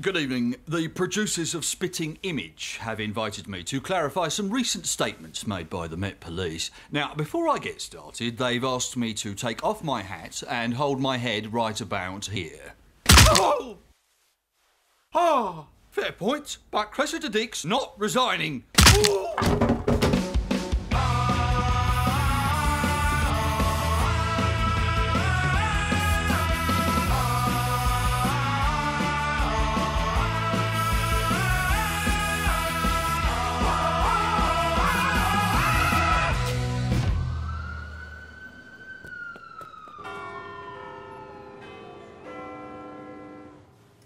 Good evening. The producers of Spitting Image have invited me to clarify some recent statements made by the Met Police. Now, before I get started, they've asked me to take off my hat and hold my head right about here. Oh! Ah, fair point, but Cressida Dick's not resigning.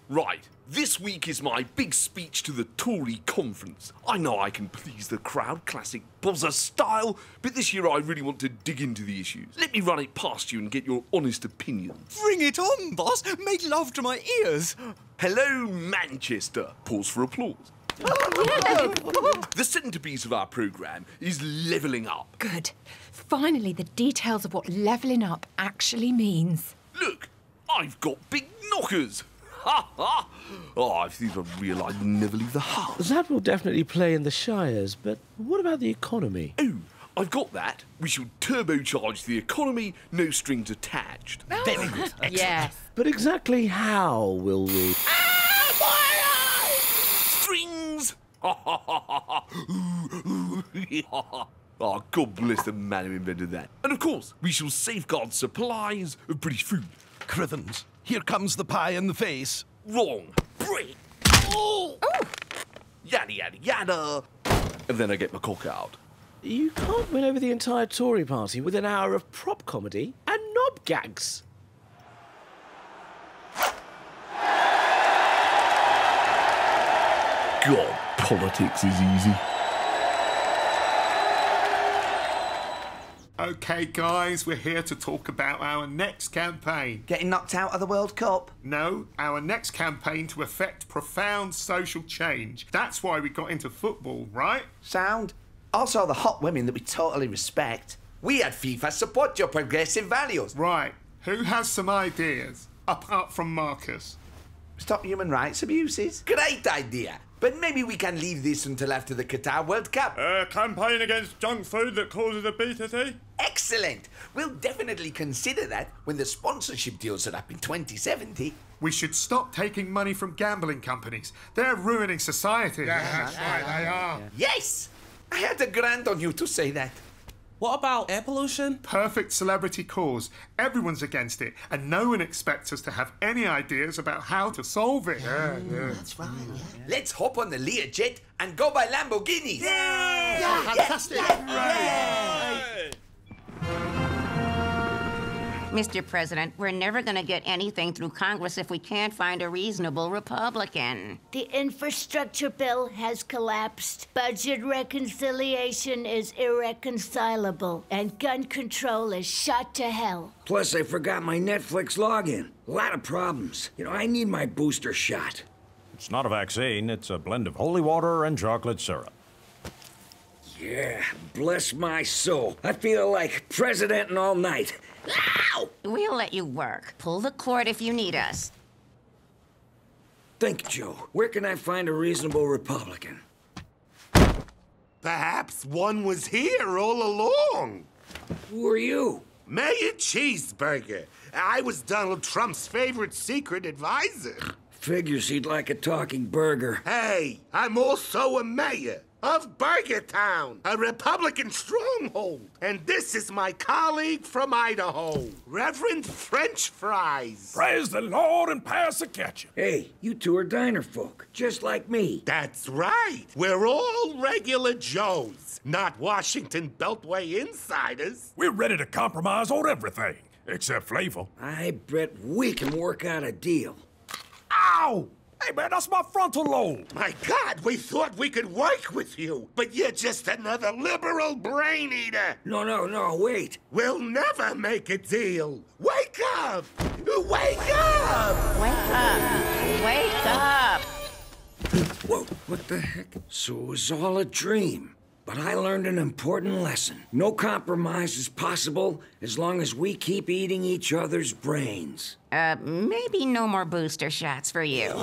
Right, this week is my big speech to the Tory conference. I know I can please the crowd, classic buzzer style, but this year I really want to dig into the issues. Let me run it past you and get your honest opinion. Bring it on, boss. Make love to my ears. Hello, Manchester. Pause for applause. The centrepiece of our programme is levelling up. Good. Finally, the details of what levelling up actually means. Look, I've got big knockers. Ha ha! Oh, if these were real, I'd never leave the house. That will definitely play in the Shires, but what about the economy? Oh, I've got that. We shall turbocharge the economy, no strings attached. Oh. Very good. Yes. But exactly how will we... Strings! Oh, God bless the man who invented that. And of course, we shall safeguard supplies of British food. Crithens, here comes the pie in the face. Wrong. Break. Oh. Yada, yada, yada. And then I get my cock out. You can't win over the entire Tory party with an hour of prop comedy and knob gags. God, politics is easy. OK, guys, we're here to talk about our next campaign. Getting knocked out of the World Cup? No, our next campaign to effect profound social change. That's why we got into football, right? Sound. Also the hot women that we totally respect. We at FIFA support your progressive values. Right. Who has some ideas, apart from Marcus? Stop human rights abuses? Great idea. But maybe we can leave this until after the Qatar World Cup. Campaign against junk food that causes obesity? Excellent. We'll definitely consider that when the sponsorship deals are up in 2070. We should stop taking money from gambling companies. They're ruining society. Yeah, that's right, they are. Yes! I had a grant on you to say that. What about air pollution? Perfect celebrity cause. Everyone's against it, and no one expects us to have any ideas about how to solve it. That's right. Let's hop on the Learjet and go by Lamborghinis. Yeah, fantastic. Mr. President, we're never going to get anything through Congress if we can't find a reasonable Republican. The infrastructure bill has collapsed. Budget reconciliation is irreconcilable. And gun control is shot to hell. Plus, I forgot my Netflix login. A lot of problems. You know, I need my booster shot. It's not a vaccine. It's a blend of holy water and chocolate syrup. Yeah, bless my soul. I feel like president all night. Ow! We'll let you work. Pull the cord if you need us. Think, Joe. Where can I find a reasonable Republican? Perhaps one was here all along. Who are you? Mayor Cheeseburger. I was Donald Trump's favorite secret advisor. Figures he'd like a talking burger. Hey, I'm also a mayor of Burgertown, a Republican stronghold. And this is my colleague from Idaho, Reverend French Fries. Praise the Lord and pass the ketchup. Hey, you two are diner folk, just like me. That's right. We're all regular Joes, not Washington Beltway insiders. We're ready to compromise on everything, except flavor. I bet we can work out a deal. Ow! Hey, man, that's my frontal lobe. My God, we thought we could work with you, but you're just another liberal brain eater. No, wait. We'll never make a deal. Wake up! Wake up! Wake up! Wake up! Whoa, what the heck? So it was all a dream. But I learned an important lesson. No compromise is possible as long as we keep eating each other's brains. Maybe no more booster shots for you.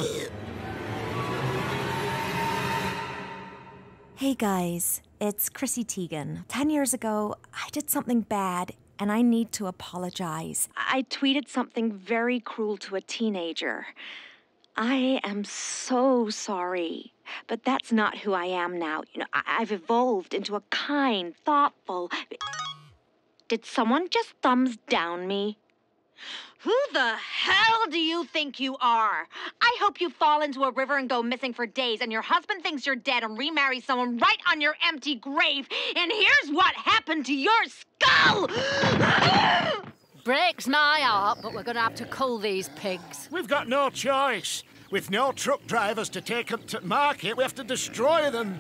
Hey guys, it's Chrissy Teigen. 10 years ago, I did something bad and I need to apologize. I tweeted something very cruel to a teenager. I am so sorry, but that's not who I am now. You know, I've evolved into a kind, thoughtful... Did someone just thumbs down me? Who the hell do you think you are? I hope you fall into a river and go missing for days, and your husband thinks you're dead and remarries someone right on your empty grave. And here's what happened to your skull! Breaks my heart, but we're gonna have to cull these pigs. We've got no choice. With no truck drivers to take them to market, we have to destroy them.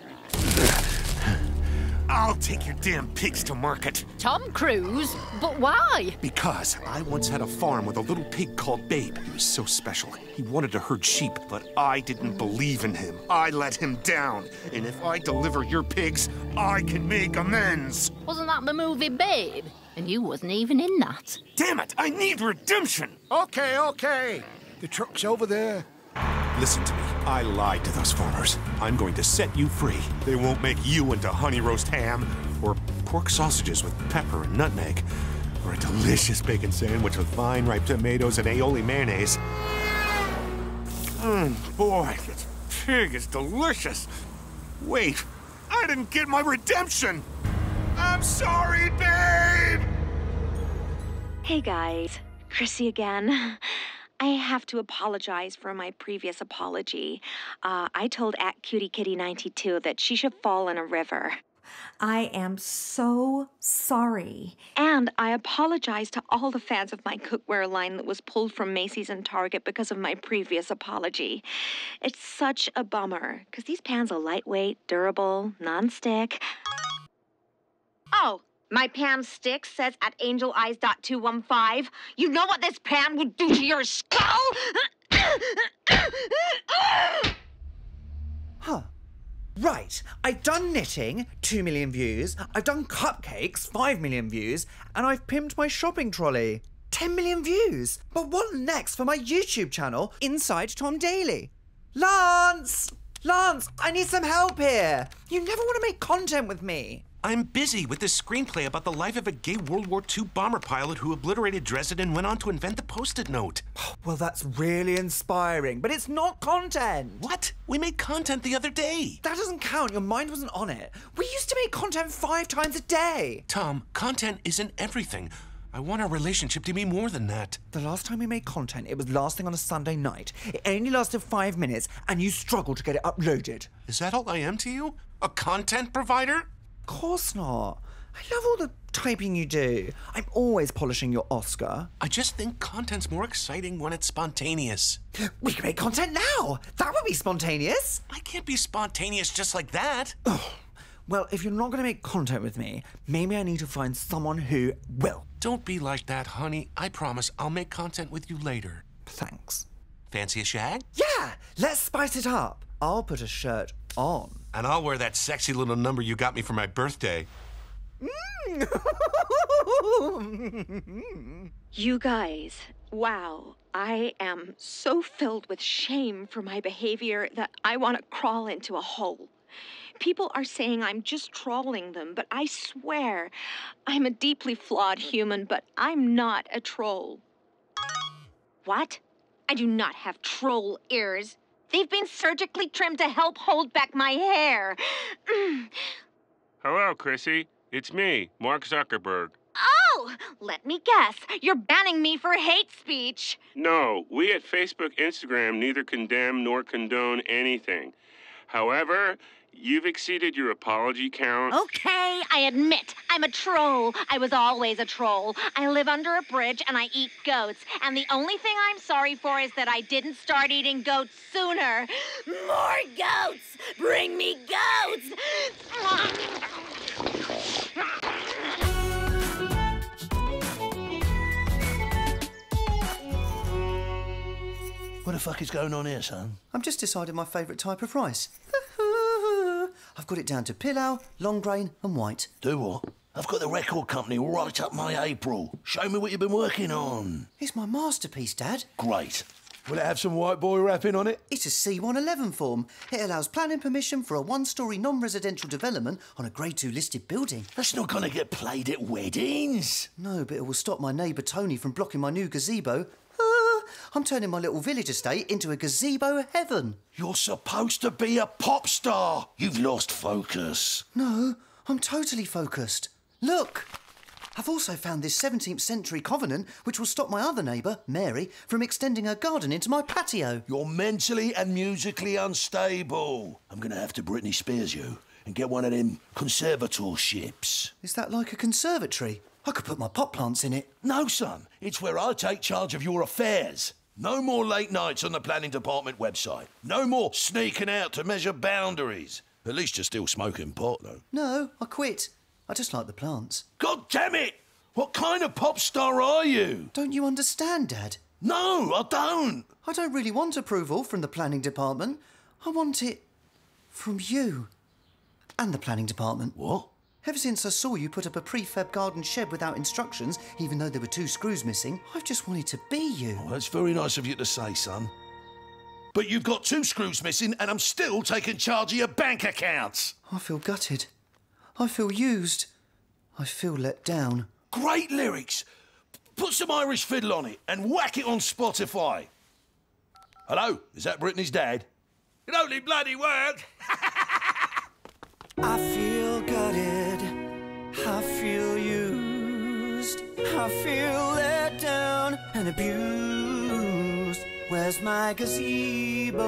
I'll take your damn pigs to market. Tom Cruise? But why? Because I once had a farm with a little pig called Babe. He was so special. He wanted to herd sheep, but I didn't believe in him. I let him down. And if I deliver your pigs, I can make amends. Wasn't that the movie Babe? And you wasn't even in that. Damn it, I need redemption. Okay. The truck's over there. Listen to me. I lied to those farmers. I'm going to set you free. They won't make you into honey roast ham, or pork sausages with pepper and nutmeg, or a delicious bacon sandwich with fine ripe tomatoes and aioli mayonnaise. Boy, this pig is delicious. Wait, I didn't get my redemption. I'm sorry, babe! Hey guys, Chrissy again. I have to apologize for my previous apology. I told @CutieKitty92 that she should fall in a river. I am so sorry. And I apologize to all the fans of my cookware line that was pulled from Macy's and Target because of my previous apology. It's such a bummer, because these pans are lightweight, durable, non-stick. Oh! My pan stick says at angeleyes.215. You know what this pan would do to your skull? Huh. Right. I've done knitting, 2 million views. I've done cupcakes, 5 million views. And I've pimped my shopping trolley, 10 million views. But what next for my YouTube channel, Inside Tom Daly? Lance, I need some help here. You never want to make content with me. I'm busy with this screenplay about the life of a gay World War II bomber pilot who obliterated Dresden and went on to invent the Post-it note. Well, that's really inspiring, but it's not content. What? We made content the other day. That doesn't count. Your mind wasn't on it. We used to make content 5 times a day. Tom, content isn't everything. I want our relationship to be more than that. The last time we made content, it was last thing on a Sunday night. It only lasted 5 minutes, and you struggled to get it uploaded. Is that all I am to you? A content provider? Of course not. I love all the typing you do. I'm always polishing your Oscar. I just think content's more exciting when it's spontaneous. We can make content now. That would be spontaneous. I can't be spontaneous just like that. Oh. Well, if you're not going to make content with me, maybe I need to find someone who will. Don't be like that, honey. I promise I'll make content with you later. Thanks. Fancy a shag? Yeah, let's spice it up. I'll put a shirt on. And I'll wear that sexy little number you got me for my birthday. You guys, wow. I am so filled with shame for my behavior that I want to crawl into a hole. People are saying I'm just trolling them, but I swear I'm a deeply flawed human, but I'm not a troll. What? I do not have troll ears. They've been surgically trimmed to help hold back my hair. Hello, Chrissy. It's me, Mark Zuckerberg. Oh, let me guess. You're banning me for hate speech. No, we at Facebook, Instagram neither condemn nor condone anything. However, you've exceeded your apology count. Okay, I admit, I'm a troll. I was always a troll. I live under a bridge and I eat goats. And the only thing I'm sorry for is that I didn't start eating goats sooner. More goats! Bring me goats! What the fuck is going on here, son? I'm just deciding my favourite type of rice. I've got it down to pilau, long grain and white. Do what? I've got the record company right up my April. Show me what you've been working on. It's my masterpiece, Dad. Great. Will it have some white boy rapping on it? It's a C111 form. It allows planning permission for a one-storey non-residential development on a Grade 2 listed building. That's not going to get played at weddings. No, but it will stop my neighbour Tony from blocking my new gazebo. I'm turning my little village estate into a gazebo heaven. You're supposed to be a pop star. You've lost focus. No, I'm totally focused. Look! I've also found this 17th century covenant which will stop my other neighbour, Mary, from extending her garden into my patio. You're mentally and musically unstable. I'm going to have to Britney Spears you and get one of them conservatorships. Is that like a conservatory? I could put my pot plants in it. No, son. It's where I take charge of your affairs. No more late nights on the planning department website. No more sneaking out to measure boundaries. At least you're still smoking pot, though. No, I quit. I just like the plants. God damn it! What kind of pop star are you? Don't you understand, Dad? No, I don't. I don't really want approval from the planning department. I want it from you and the planning department. What? Ever since I saw you put up a prefab garden shed without instructions, even though there were 2 screws missing, I've just wanted to be you. Well, that's very nice of you to say, son. But you've got 2 screws missing and I'm still taking charge of your bank accounts. I feel gutted. I feel used. I feel let down. Great lyrics. Put some Irish fiddle on it and whack it on Spotify. Hello, is that Britney's dad? It only bloody worked. I feel gutted. I feel used. I feel let down and abused. Where's my gazebo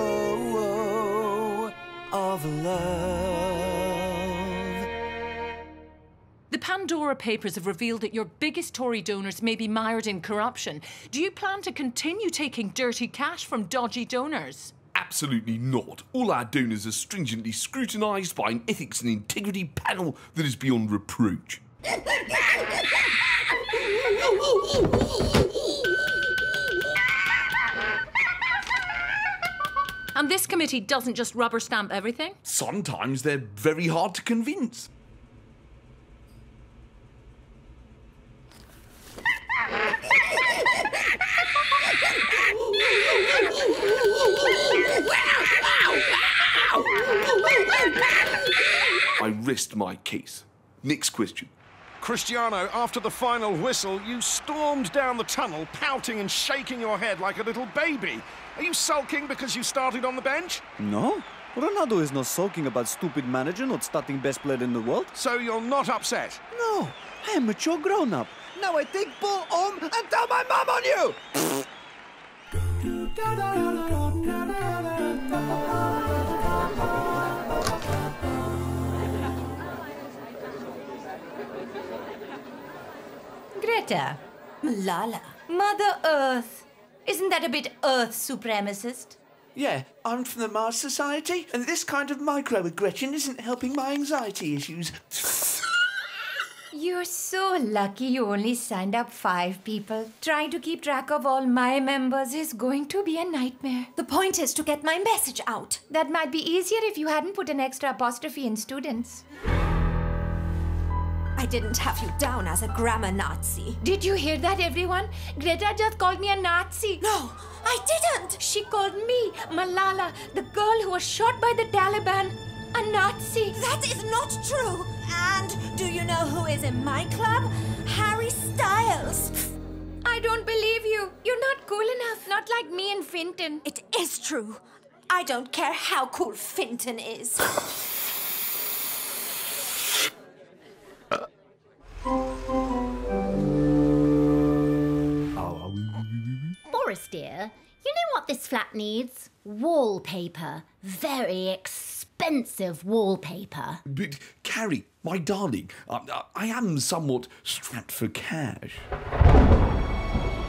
of love? The Pandora Papers have revealed that your biggest Tory donors may be mired in corruption. Do you plan to continue taking dirty cash from dodgy donors? Absolutely not. All our donors are stringently scrutinised by an ethics and integrity panel that is beyond reproach. And this committee doesn't just rubber stamp everything? Sometimes they're very hard to convince. I rest my case. Next question. Cristiano, after the final whistle, you stormed down the tunnel, pouting and shaking your head like a little baby. Are you sulking because you started on the bench? No. Ronaldo is not sulking about stupid manager not starting best player in the world. So you're not upset? No. I am a mature grown-up. Now I take ball home and tell my mom on you! Greta. Malala. Mother Earth. Isn't that a bit Earth supremacist? Yeah, I'm from the Mars Society, and this kind of microaggression isn't helping my anxiety issues. You're so lucky you only signed up 5 people. Trying to keep track of all my members is going to be a nightmare. The point is to get my message out. That might be easier if you hadn't put an extra apostrophe in students. I didn't have you down as a grammar Nazi. Did you hear that, everyone? Greta just called me a Nazi. No, I didn't. She called me, Malala, the girl who was shot by the Taliban, a Nazi. That is not true. And do you know who is in my club? Harry Styles. I don't believe you. You're not cool enough. Not like me and Finton. It is true. I don't care how cool Finton is. Boris, dear, you know what this flat needs? Wallpaper. Very expensive wallpaper. But, Carrie, my darling, I am somewhat strapped for cash.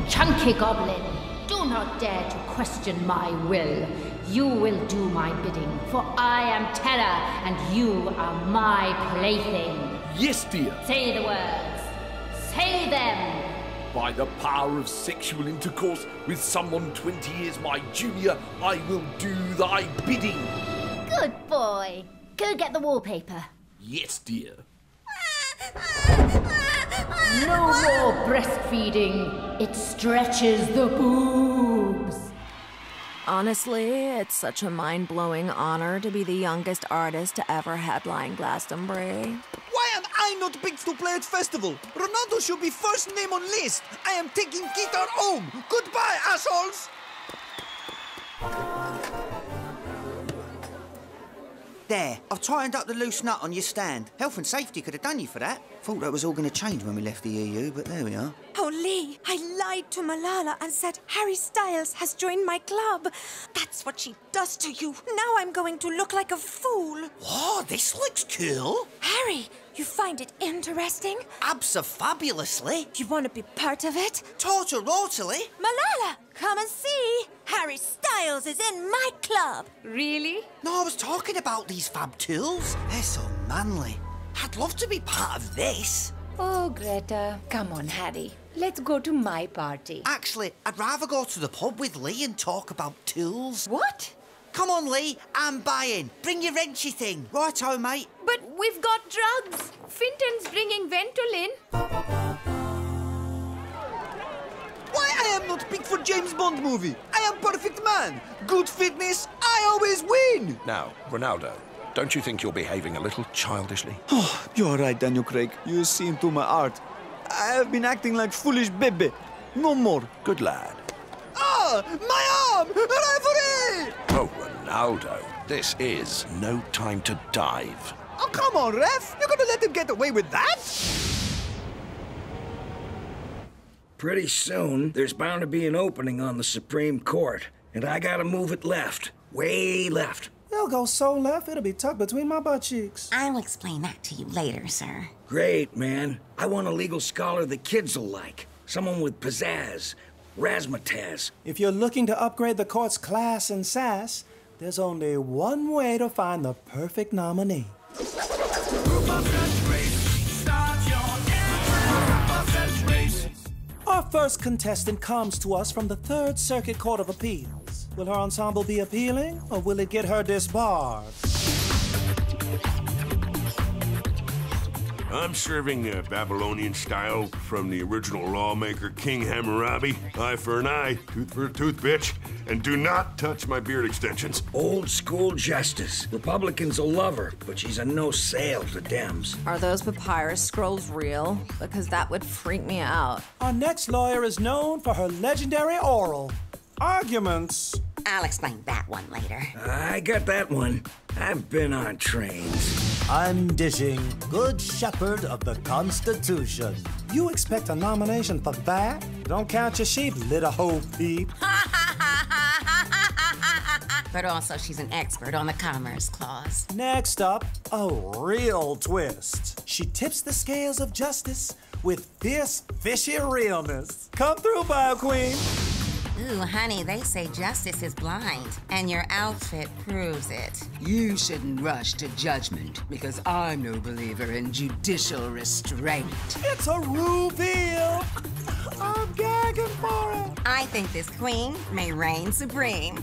Chunky goblin, do not dare to question my will. You will do my bidding, for I am terror, and you are my plaything. Yes, dear. Say the words. Say them. By the power of sexual intercourse with someone 20 years my junior, I will do thy bidding. Good boy. Go get the wallpaper. Yes, dear. No more breastfeeding. It stretches the boobs. Honestly, it's such a mind-blowing honor to be the youngest artist to ever headline Glastonbury. Why am I not picked to play at festival? Ronaldo should be first name on list. I am taking guitar home. Goodbye, assholes! There, I've tightened up the loose nut on your stand. Health and safety could have done you for that. Thought that was all going to change when we left the EU, but there we are. Oh, Lee, I lied to Malala and said Harry Styles has joined my club. That's what she does to you. Now I'm going to look like a fool. Whoa, this looks cool. Harry, you find it interesting? Abso-fabulously. You want to be part of it? Totally. Malala, come and see. Harry Styles is in my club. Really? No, I was talking about these fab tools. They're so manly. I'd love to be part of this. Oh, Greta. Come on, Harry. Let's go to my party. Actually, I'd rather go to the pub with Lee and talk about tools. What? Come on, Lee. I'm buying. Bring your wrenchy thing. Righto, mate. But we've got drugs. Finton's bringing Ventolin. Why I am not picked for James Bond movie? I am perfect man. Good fitness, I always win. Now, Ronaldo, don't you think you're behaving a little childishly? Oh, you're right, Daniel Craig. You see into my art. I have been acting like foolish baby. No more. Good lad. Ah, my arm! Referee! Oh, Ronaldo, this is no time to dive. Oh, come on, ref. You're gonna let him get away with that? Pretty soon, there's bound to be an opening on the Supreme Court, and I gotta move it left. Way left. You'll go so left, it'll be tucked between my butt cheeks. I'll explain that to you later, sir. Great, man. I want a legal scholar the kids will like. Someone with pizzazz, razzmatazz. If you're looking to upgrade the court's class and sass, there's only one way to find the perfect nominee. Our first contestant comes to us from the Third Circuit Court of Appeals. Will her ensemble be appealing, or will it get her disbarred? I'm serving Babylonian style from the original lawmaker King Hammurabi. Eye for an eye, tooth for a tooth, bitch. And do not touch my beard extensions. Old school justice. Republicans will love her, but she's a no sale to Dems. Are those papyrus scrolls real? Because that would freak me out. Our next lawyer is known for her legendary oral arguments. I'll explain that one later. I got that one. I've been on trains. I'm dishing Good Shepherd of the Constitution. You expect a nomination for that? Don't count your sheep, little hoe peep. But also, she's an expert on the Commerce Clause. Next up, a real twist. She tips the scales of justice with fierce, fishy realness. Come through, Bio Queen. Ooh, honey, they say justice is blind, and your outfit proves it. You shouldn't rush to judgment, because I'm no believer in judicial restraint. It's a reveal. I'm gagging for it. I think this queen may reign supreme.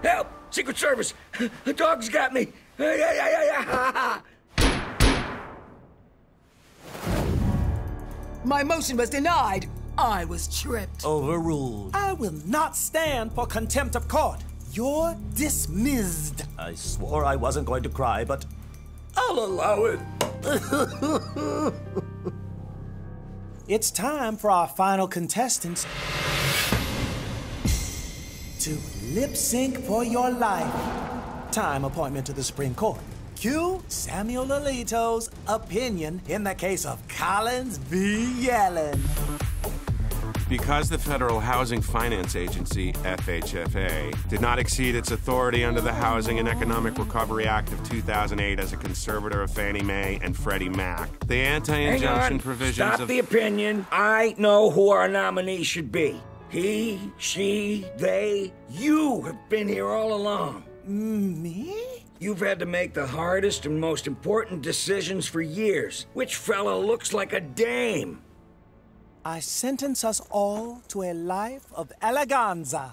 Help! Secret Service! The dog's got me! My motion was denied. I was tripped. Overruled. I will not stand for contempt of court. You're dismissed. I swore I wasn't going to cry, but I'll allow it. It's time for our final contestants to lip sync for your life. Time appointment to the Supreme Court. Cue Samuel Alito's opinion in the case of Collins v. Yellen. Because the Federal Housing Finance Agency, FHFA, did not exceed its authority under the Housing and Economic Recovery Act of 2008 as a conservator of Fannie Mae and Freddie Mac, the anti-injunction provisions Stop of... the opinion. I know who our nominee should be. He, she, they, you have been here all along. Me? You've had to make the hardest and most important decisions for years. Which fella looks like a dame? I sentence us all to a life of eleganza.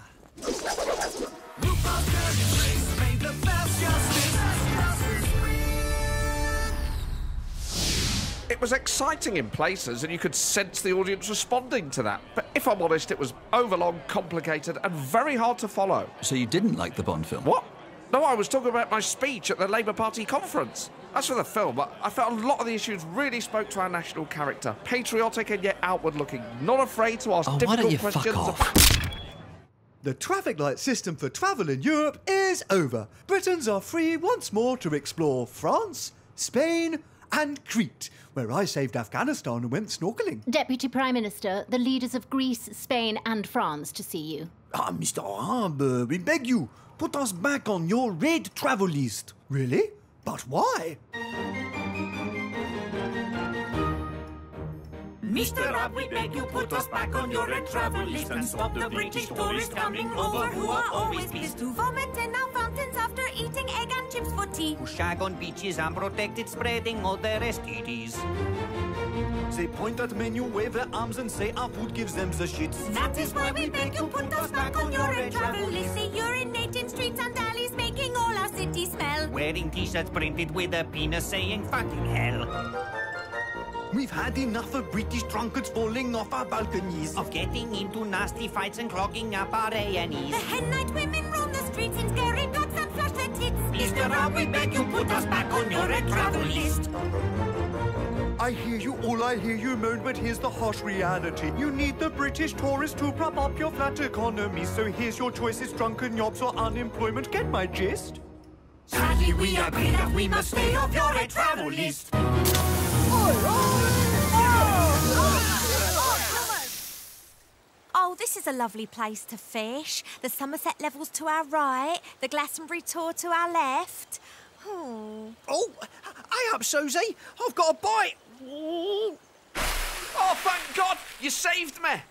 It was exciting in places, and you could sense the audience responding to that. But if I'm honest, it was overlong, complicated, and very hard to follow. So you didn't like the Bond film? What? No, I was talking about my speech at the Labour Party conference. As for the film, I felt a lot of the issues really spoke to our national character. Patriotic and yet outward-looking. Not afraid to ask difficult questions. Why don't you fuck off? The traffic light system for travel in Europe is over. Britons are free once more to explore France, Spain, and Crete, where I saved Afghanistan and went snorkeling. Deputy Prime Minister, the leaders of Greece, Spain, and France to see you. Mr. Raab, we beg you, put us back on your red travel list. Really? But why? Mr. Raab, we beg you, put us back on your red travel list and stop the British tourists coming over who are always pissed to vomit in our fountains after eating egg and chips for tea. Who shag on beaches unprotected, spreading all their STDs. They point at menu, wave their arms and say our food gives them the shits. That is why we beg you, put us back on your red travel list. They urinate in streets and alleys, making all our cities smell. Wearing t-shirts printed with a penis saying fucking hell. We've had enough of British drunkards falling off our balconies. Of getting into nasty fights and clogging up our A&Es. The hen-night women roam the streets in scary guts and flush their tits. Mr. Raab, we beg you, put us back on your red travel list. I hear you, all I hear you moan, but here's the harsh reality. You need the British tourist to prop up your flat economy. So here's your choices, drunken yobs or unemployment. Get my gist? Sadly, we agree that we must stay off your red travel list. Oh, this is a lovely place to fish. The Somerset Levels to our right, the Glastonbury Tor to our left. Oh, hey up, Susie. I've got a bite. Oh, thank God! You saved me! A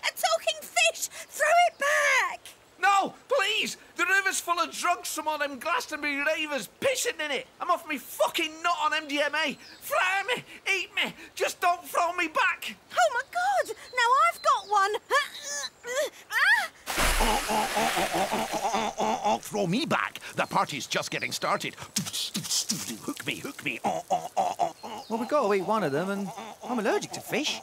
talking fish! Throw it back! No, please! The river's full of drugs from all them Glastonbury ravers pissing in it. I'm off me fucking nut on MDMA. Fry me, eat me, just don't throw me back. Oh my God! Now I've got one. Throw me back. The party's just getting started. Hook me, hook me. Well, we've got to eat one of them, and I'm allergic to fish.